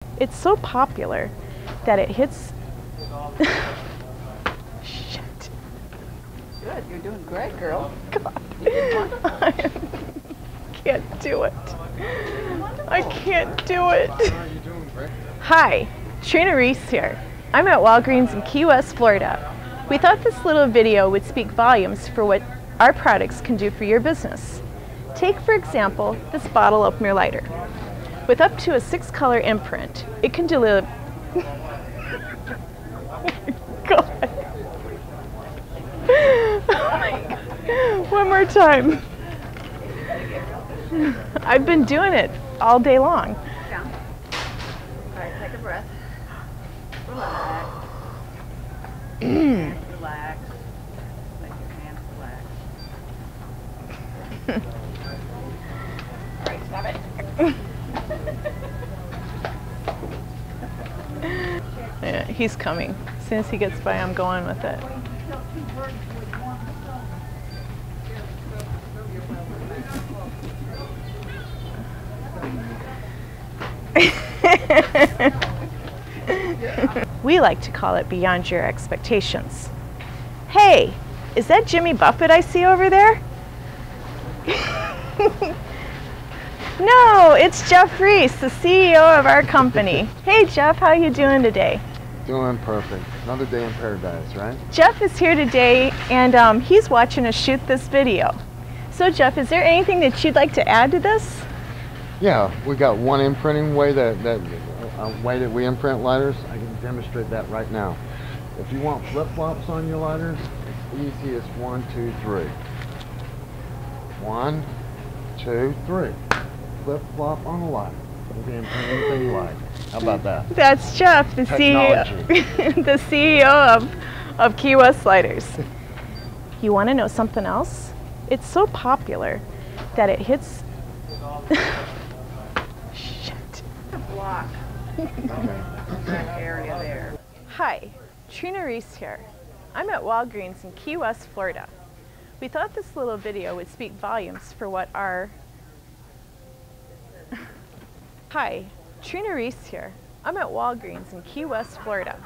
It's so popular that it hits... Shit. Good, you're doing great, girl. God. I can't do it. I can't do it. Hi, Trina Reese here. I'm at Walgreens in Key West, Florida. We thought this little video would speak volumes for what our products can do for your business. Take, for example, this bottle opener lighter. With up to a 6-color imprint, it can deliver... Oh my God. Oh my God. One more time. I've been doing it all day long. Yeah. All right, take a breath. Relax. Relax. Let your hands relax. All right, stop it. Yeah, he's coming. As soon as he gets by, I'm going with it. We like to call it beyond your expectations. Hey, is that Jimmy Buffett I see over there? No, it's Jeff Reese, the CEO of our company. Hey Jeff, how you doing today? Doing perfect. Another day in paradise, right? Jeff is here today and he's watching us shoot this video. So Jeff, is there anything that you'd like to add to this? Yeah, we got one imprinting way that we imprint lighters. I can demonstrate that right now. If you want flip-flops on your lighters, it's easy as 1, 2, 3. 1, 2, 3. Flip-flop on the lighter. You can imprint anything you like. How about that? That's Jeff, the CEO, the CEO of Key West Lighters. You want to know something else? It's so popular that it hits... Shit. Block that area there. Hi, Trina Reese here. I'm at Walgreens in Key West, Florida. We thought this little video would speak volumes for what our... Hi, Trina Reese here. I'm at Walgreens in Key West, Florida.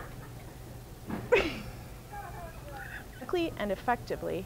Quickly and effectively